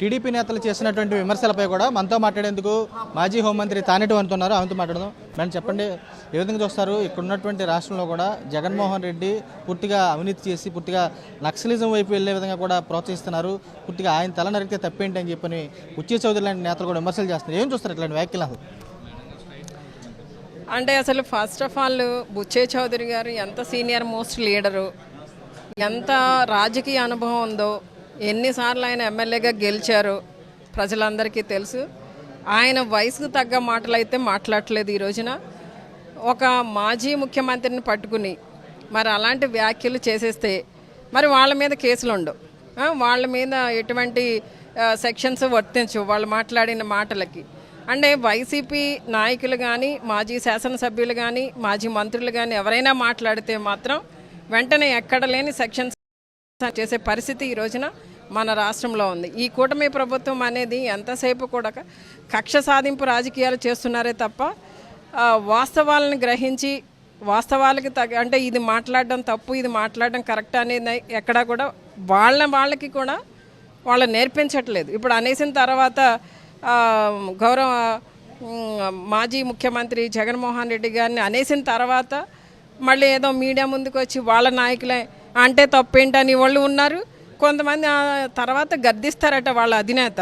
TDP నేతలు చేసినటువంటి విమర్శలపై కూడా మనతో మాట్లాడేందుకు మాజీ హోంమంత్రి తానేటి అంటున్నారు. ఆమెతో మాట్లాడదాం. మేడం చెప్పండి, ఏ విధంగా చూస్తారు ఇక్కడ ఉన్నటువంటి రాష్ట్రంలో కూడా జగన్మోహన్ రెడ్డి పూర్తిగా అవినీతి చేసి పూర్తిగా నక్సలిజం వైపు వెళ్లే విధంగా కూడా ప్రోత్సహిస్తున్నారు. పూర్తిగా ఆయన తల నరికితే తప్పేంటి అని చెప్పని ఉచ్చి చౌదరి లాంటి నేతలు కూడా విమర్శలు చేస్తున్నారు. ఏం చూస్తారు ఇట్లాంటి వ్యాఖ్యలు? అంటే అసలు ఫస్ట్ ఆఫ్ ఆల్ బుచ్చే చౌదరి గారు ఎంత సీనియర్ మోస్ట్ లీడరు, ఎంత రాజకీయ అనుభవం ఉందో, ఎన్నిసార్లు ఆయన ఎమ్మెల్యేగా గెలిచారు ప్రజలందరికీ తెలుసు. ఆయన వయసుకు తగ్గ మాటలు అయితే మాట్లాడట్లేదు. ఈ రోజున ఒక మాజీ ముఖ్యమంత్రిని పట్టుకుని మరి అలాంటి వ్యాఖ్యలు చేసేస్తే మరి వాళ్ళ మీద కేసులు ఉండవు, వాళ్ళ మీద ఎటువంటి సెక్షన్స్ వర్తించవు వాళ్ళు మాట్లాడిన మాటలకి. అంటే వైసీపీ నాయకులు కానీ, మాజీ శాసనసభ్యులు కానీ, మాజీ మంత్రులు కానీ ఎవరైనా మాట్లాడితే మాత్రం వెంటనే ఎక్కడ లేని సెక్షన్స్ చేసే పరిస్థితి ఈ రోజున మన రాష్ట్రంలో ఉంది. ఈ కూటమి ప్రభుత్వం అనేది ఎంతసేపు కూడా కక్ష సాధింపు రాజకీయాలు చేస్తున్నారే తప్ప వాస్తవాలను గ్రహించి వాస్తవాలకి అంటే ఇది మాట్లాడడం తప్పు, ఇది మాట్లాడడం కరెక్ట్ అనేది ఎక్కడా కూడా వాళ్ళకి కూడా వాళ్ళు నేర్పించట్లేదు. ఇప్పుడు అనేసిన తర్వాత గౌరవ మాజీ ముఖ్యమంత్రి జగన్మోహన్ రెడ్డి గారిని అనేసిన తర్వాత మళ్ళీ ఏదో మీడియా ముందుకు వచ్చి వాళ్ళ నాయకులే అంటే తప్పేంటని వాళ్ళు ఉన్నారు. కొంతమంది తర్వాత గద్దిస్తారట వాళ్ళ అధినేత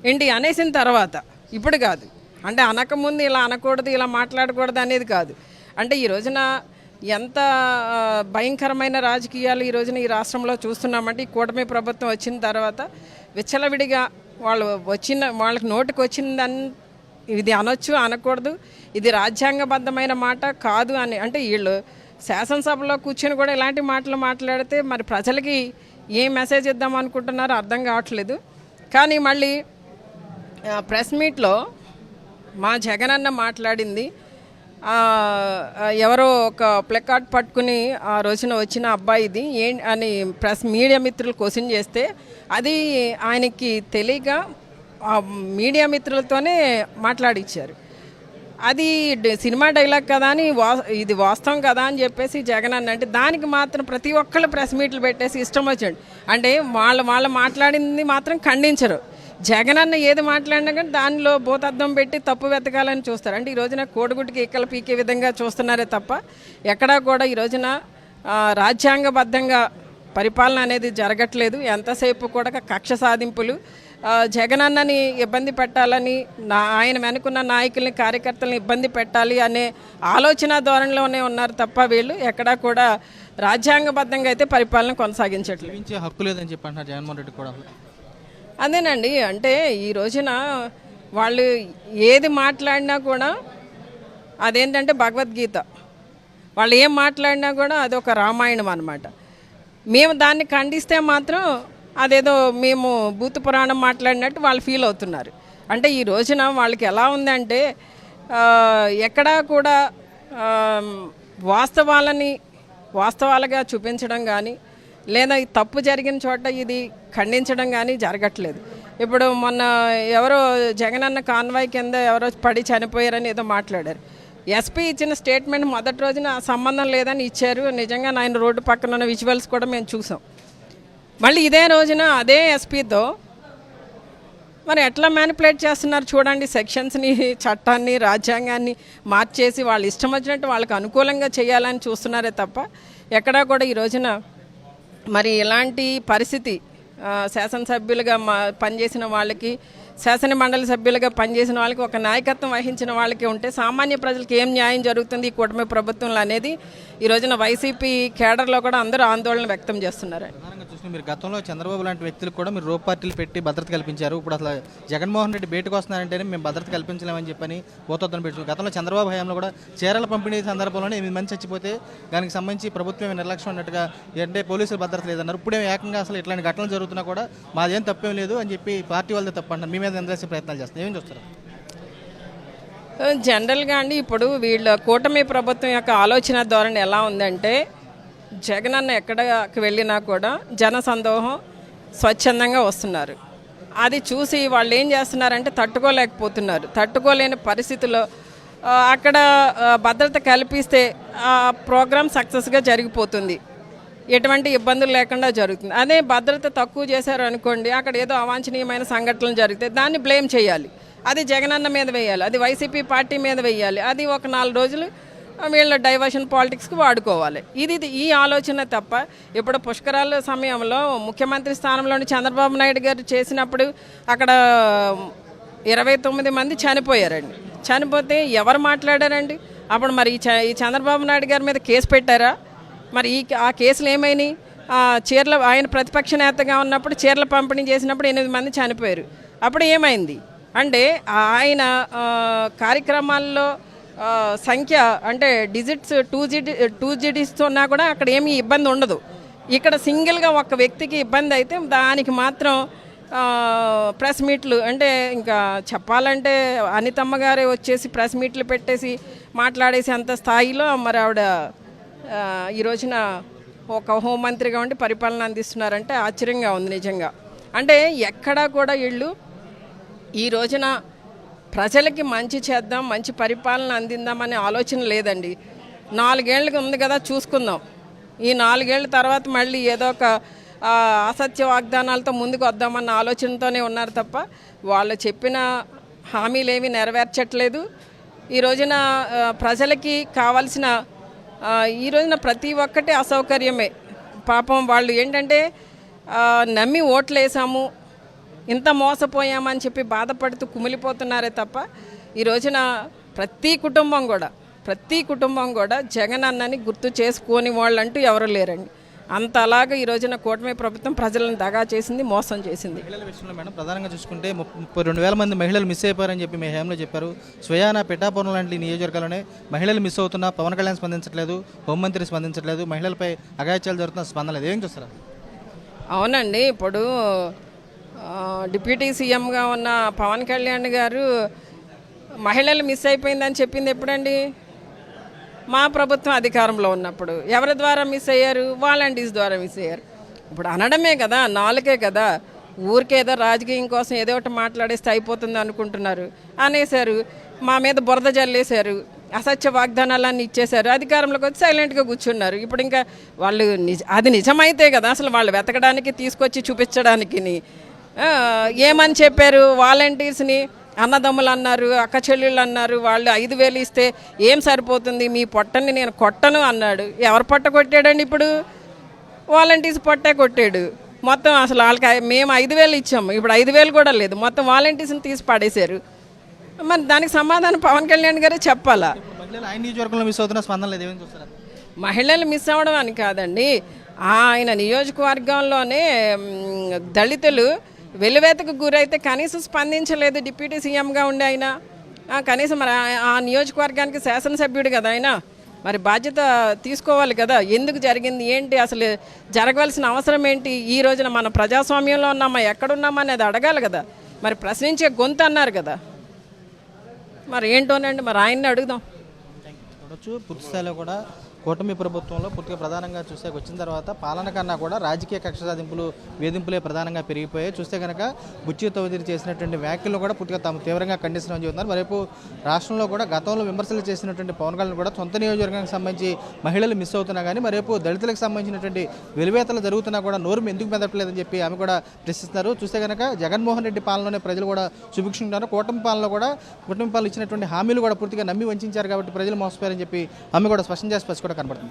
ఏంటి అనేసిన తర్వాత. ఇప్పుడు కాదు, అంటే అనకముందు ఇలా అనకూడదు, ఇలా మాట్లాడకూడదు అనేది కాదు. అంటే ఈ రోజున ఎంత భయంకరమైన రాజకీయాలు ఈ రోజున ఈ రాష్ట్రంలో చూస్తున్నామంటే, ఈ కూటమి ప్రభుత్వం వచ్చిన తర్వాత విచ్చలవిడిగా వాళ్ళు వాళ్ళకి నోటికి వచ్చిందని ఇది అనొచ్చు, అనకూడదు, ఇది రాజ్యాంగబద్ధమైన మాట కాదు అని. అంటే వీళ్ళు శాసనసభలో కూర్చొని కూడా ఇలాంటి మాటలు మాట్లాడితే మరి ప్రజలకి ఏ మెసేజ్ ఇద్దాం అనుకుంటున్నారో అర్థం కావట్లేదు. కానీ మళ్ళీ ప్రెస్ మీట్లో మా జగనన్న మాట్లాడింది ఎవరో ఒక ప్లకార్డ్ పట్టుకుని ఆ రోజున వచ్చిన అబ్బాయిది అని మీడియా మిత్రులు క్వశ్చన్ చేస్తే అది ఆయనకి తెలియక మీడియా మిత్రులతోనే మాట్లాడిచ్చారు. అది సినిమా డైలాగ్ కదా అని ఇది వాస్తవం కదా అని చెప్పేసి జగన్ అన్న అంటే దానికి మాత్రం ప్రతి ఒక్కళ్ళు ప్రెస్ మీట్లు పెట్టేసి ఇష్టం వచ్చాడు. అంటే వాళ్ళు మాట్లాడింది మాత్రం ఖండించరు. జగన్ అన్న ఏది మాట్లాడినా కానీ దానిలో భూతద్దం పెట్టి తప్పు వెతకాలని చూస్తారు. అంటే ఈ రోజున కోడిగుడ్డుకి ఎక్కలు పీకే విధంగా చూస్తున్నారే తప్ప ఎక్కడా కూడా ఈ రోజున రాజ్యాంగబద్ధంగా పరిపాలన అనేది జరగట్లేదు. ఎంతసేపు కూడా కక్ష సాధింపులు, జగనన్నని ఇబ్బంది పెట్టాలని, ఆయన వెనుకున్న నాయకుల్ని కార్యకర్తలను ఇబ్బంది పెట్టాలి అనే ఆలోచన ధోరణిలోనే ఉన్నారు తప్ప వీళ్ళు ఎక్కడా కూడా రాజ్యాంగబద్ధంగా అయితే పరిపాలన కొనసాగించట్లేదు. హక్కు లేదని చెప్పి అంటున్నారు జగన్మోహన్ రెడ్డి కూడా. అదేనండి, అంటే ఈ రోజున వాళ్ళు ఏది మాట్లాడినా కూడా అదేంటంటే భగవద్గీత, వాళ్ళు ఏం మాట్లాడినా కూడా అదొక రామాయణం అన్నమాట. మేము దాన్ని ఖండిస్తే మాత్రం అదేదో మేము భూత పురాణం మాట్లాడినట్టు వాళ్ళు ఫీల్ అవుతున్నారు. అంటే ఈ రోజున వాళ్ళకి ఎలా ఉందంటే ఎక్కడా కూడా వాస్తవాలుగా చూపించడం కానీ, లేదా తప్పు జరిగిన చోట ఇది ఖండించడం కానీ జరగట్లేదు. ఇప్పుడు మొన్న ఎవరో జగనన్న కాన్వాయ్ కింద ఎవరో పడి చనిపోయారని ఏదో మాట్లాడారు. ఎస్పీ ఇచ్చిన స్టేట్మెంట్ మొదటి రోజున సంబంధం లేదని ఇచ్చారు. నిజంగా ఆయన రోడ్డు పక్కన ఉన్న విజువల్స్ కూడా మేము చూసాం. మళ్ళీ ఇదే రోజున అదే ఎస్పీతో మరి ఎట్లా మ్యానిపులేట్ చేస్తున్నారు చూడండి. సెక్షన్స్ని, చట్టాన్ని, రాజ్యాంగాన్ని మార్చేసి వాళ్ళు ఇష్టం వచ్చినట్టు వాళ్ళకి అనుకూలంగా చేయాలని చూస్తున్నారే తప్ప ఎక్కడా కూడా ఈ రోజున మరి ఇలాంటి పరిస్థితి శాసనసభ్యులుగా పనిచేసిన వాళ్ళకి, శాసన మండలి సభ్యులుగా పనిచేసిన వాళ్ళకి, ఒక నాయకత్వం వహించిన వాళ్ళకి ఉంటే సామాన్య ప్రజలకు ఏం న్యాయం జరుగుతుంది ఈ కూటమి ప్రభుత్వంలో అనేది ఈ రోజున వైసీపీ కేడర్లో కూడా అందరూ ఆందోళన వ్యక్తం చేస్తున్నారు. మీరు గతంలో చంద్రబాబు లాంటి వ్యక్తులకు కూడా మీరు రోప్ పార్టీలు పెట్టి భద్రత కల్పించారు. ఇప్పుడు అసలు జగన్మోహన్ రెడ్డి బయటకు వస్తున్నారంటేనే మేము భద్రత కల్పించలేమని చెప్పని పోతొద్దని పెట్టారు. గతంలో చంద్రబాబు హయాంలో కూడా చీరల పంపిణీ సందర్భంలోనే 8 మంది చచ్చిపోతే దానికి సంబంధించి ప్రభుత్వం నిర్లక్ష్యం అన్నట్టుగా అంటే పోలీసులు భద్రత లేదన్నారు. ఇప్పుడే ఏకంగా అసలు ఇట్లాంటి ఘటనలు జరుగుతున్నా కూడా మాదేం తప్పేం లేదు అని చెప్పి పార్టీ వాళ్ళదే తప్పు అంటారు. మీ మీద నిందేసే ప్రయత్నాలు చేస్తారు. ఏమేం చూస్తారు? జనరల్గా అండి ఇప్పుడు వీళ్ళ కూటమి ప్రభుత్వం యొక్క ఆలోచన ధోరణి ఎలా ఉందంటే, జగనన్న ఎక్కడికి వెళ్ళినా కూడా జన సందోహం స్వచ్ఛందంగా వస్తున్నారు. అది చూసి వాళ్ళు ఏం చేస్తున్నారంటే తట్టుకోలేకపోతున్నారు. తట్టుకోలేని పరిస్థితుల్లో అక్కడ భద్రత కల్పిస్తే ఆ ప్రోగ్రాం సక్సెస్గా జరిగిపోతుంది. ఎటువంటి ఇబ్బందులు లేకుండా జరుగుతుంది. అదే భద్రత తక్కువ చేశారు అనుకోండి, అక్కడ ఏదో అవాంఛనీయమైన సంఘటనలు జరుగుతాయి, దాన్ని బ్లేమ్ చేయాలి. అది జగనన్న మీద వేయాలి, అది వైసీపీ పార్టీ మీద వేయాలి, అది ఒక 4 రోజులు వీళ్ళ డైవర్షన్ పాలిటిక్స్కి వాడుకోవాలి. ఈ ఆలోచన తప్ప ఇప్పుడు పుష్కరాల సమయంలో ముఖ్యమంత్రి స్థానంలోని చంద్రబాబు నాయుడు గారు చేసినప్పుడు అక్కడ 29 మంది చనిపోయారండి. చనిపోతే ఎవరు మాట్లాడారండి? అప్పుడు మరి ఈ చంద్రబాబు నాయుడు గారి మీద కేసు పెట్టారా? మరి ఆ కేసులు ఏమైనాయి? చీరల ఆయన ప్రతిపక్ష నేతగా ఉన్నప్పుడు చీరల పంపిణీ చేసినప్పుడు 8 మంది చనిపోయారు. అప్పుడు ఏమైంది అంటే ఆయన కార్యక్రమాల్లో సంఖ్య అంటే డిజిట్స్ 2 digits ఉన్నా కూడా అక్కడ ఏమీ ఇబ్బంది ఉండదు. ఇక్కడ సింగిల్గా ఒక వ్యక్తికి ఇబ్బంది అయితే దానికి మాత్రం ప్రెస్ మీట్లు అంటే ఇంకా చెప్పాలంటే అనితమ్మ గారే వచ్చేసి ప్రెస్ మీట్లు పెట్టేసి మాట్లాడేసి అంత స్థాయిలో మరి ఆవిడ ఈ రోజున ఒక హోంమంత్రిగా ఉండి పరిపాలన అందిస్తున్నారంటే ఆశ్చర్యంగా ఉంది నిజంగా. అంటే ఎక్కడా కూడా వీళ్ళు ఈ రోజున ప్రజలకి మంచి చేద్దాం, మంచి పరిపాలన అందిద్దామనే ఆలోచన లేదండి. 4 ఏళ్ళకి ఉంది కదా చూసుకుందాం, ఈ 4 ఏళ్ళ తర్వాత మళ్ళీ ఏదో ఒక అసత్య వాగ్దానాలతో ముందుకు వద్దామన్న ఆలోచనతోనే ఉన్నారు తప్ప వాళ్ళు చెప్పిన హామీలు ఏమీ నెరవేర్చట్లేదు. ఈ రోజున ప్రజలకి కావాల్సిన ఈ రోజున ప్రతి ఒక్కటి అసౌకర్యమే. పాపం వాళ్ళు ఏంటంటే నమ్మి ఓట్లు వేసాము, ఇంత మోసపోయామని చెప్పి బాధపడుతూ కుమిలిపోతున్నారే తప్ప ఈ రోజున ప్రతి కుటుంబం కూడా జగన్ అన్నని గుర్తు చేసుకోని వాళ్ళంటూ ఎవరు లేరండి. అంత అలాగా ఈ రోజున కూటమి ప్రభుత్వం ప్రజలను దగా చేసింది, మోసం చేసింది. మహిళల విషయంలో మేడం ప్రధానంగా చూసుకుంటే 32,000 మంది మహిళలు మిస్ అయిపోయారని చెప్పి మీ హయాంలో చెప్పారు. స్వయాన పిఠాపురం లాంటి నియోజకవర్గాల్లోనే మహిళలు మిస్ అవుతున్నా పవన్ కళ్యాణ్ స్పందించట్లేదు, హోంమంత్రి స్పందించట్లేదు, మహిళలపై అఘాయిత్యాలు జరుగుతున్న స్పందన లేదు. ఏం చూస్తారా? అవునండి, ఇప్పుడు డిప్యూటీ సీఎంగా ఉన్న పవన్ కళ్యాణ్ గారు మహిళలు మిస్ అయిపోయిందని చెప్పింది ఎప్పుడండి? మా ప్రభుత్వం అధికారంలో ఉన్నప్పుడు. ఎవరి ద్వారా మిస్ అయ్యారు? వాలంటీర్స్ ద్వారా మిస్ అయ్యారు. ఇప్పుడు అనడమే కదా, నాలుగే కదా, ఊరికేదో రాజకీయం కోసం ఏదో ఒకటి మాట్లాడేస్తే అయిపోతుంది అనుకుంటున్నారు. అనేశారు, మా మీద బురద జల్లేశారు, అసత్య వాగ్దానాలన్నీ ఇచ్చేశారు, అధికారంలోకి వచ్చి సైలెంట్గా కూర్చున్నారు. ఇప్పుడు ఇంకా వాళ్ళు అది నిజమైతే కదా అసలు వాళ్ళు వెతకడానికి తీసుకొచ్చి చూపించడానికి ఏమని చెప్పారు? వాలంటీర్స్ని అన్నదమ్ములు అన్నారు, అక్క చెల్లెళ్ళు అన్నారు, వాళ్ళు 5,000 ఇస్తే ఏం సరిపోతుంది, మీ పొట్టని నేను కొట్టను అన్నాడు. ఎవరు పొట్ట కొట్టాడండి? ఇప్పుడు వాలంటీర్స్ పొట్టే కొట్టాడు. మొత్తం అసలు వాళ్ళకి మేము 5,000 ఇచ్చాము, ఇప్పుడు 5,000 కూడా లేదు, మొత్తం వాలంటీర్స్ని తీసి పడేశారు. మరి దానికి సమాధానం పవన్ కళ్యాణ్ గారే చెప్పాలా? మహిళలు మిస్ అవ్వడం అని కాదండి, ఆయన నియోజకవర్గంలోనే దళితులు వెలువేతకు గురైతే కనీసం స్పందించలేదు డిప్యూటీ సీఎంగా ఉండి ఆయన. కనీసం మరి ఆ నియోజకవర్గానికి శాసనసభ్యుడు కదా ఆయన, మరి బాధ్యత తీసుకోవాలి కదా. ఎందుకు జరిగింది ఏంటి, అసలు జరగవలసిన అవసరం ఏంటి? ఈ రోజున మన ప్రజాస్వామ్యంలో ఉన్నామా, ఎక్కడున్నామా అనేది అడగాలి కదా. మరి ప్రశ్నించే గొంతు అన్నారు కదా, మరి ఏంటోనండి, మరి ఆయన్ని అడుగుదాం. చూడొచ్చు పూర్తి స్థాయిలో కూడా కూటమి ప్రభుత్వంలో పూర్తిగా ప్రధానంగా చూస్తే వచ్చిన తర్వాత పాలన కన్నా కూడా రాజకీయ కక్ష సాధింపులు, వేధింపులే ప్రధానంగా పెరిగిపోయాయి. చూస్తే కనుక బుచ్చి చౌదరి చేసినటువంటి వ్యాఖ్యలు కూడా పూర్తిగా తాము తీవ్రంగా ఖండిస్తున్నామని చెబుతున్నారు. మరేపు రాష్ట్రంలో కూడా గతంలో విమర్శలు చేసినటువంటి పవన్ కళ్యాణ్ కూడా సొంత నియోజకవర్గానికి సంబంధించి మహిళలు మిస్ అవుతున్నా కానీ మరేపు దళితులకు సంబంధించినటువంటి వెలువేతలు జరుగుతున్నా కూడా నోరు ఎందుకు మెదపలేదని చెప్పి ఆమె కూడా ప్రశ్నిస్తున్నారు. చూస్తే కనుక జగన్మోహన్ రెడ్డి పాలనలోనే ప్రజలు కూడా చూపించుకుంటున్నారు. కూటమి పాలన ఇచ్చినటువంటి హామీలు కూడా పూర్తిగా నమ్మి వంచారు కాబట్టి ప్రజలు మోసపోయారని చెప్పి ఆమె కూడా స్పష్టం చేసి కనబడుతుంది.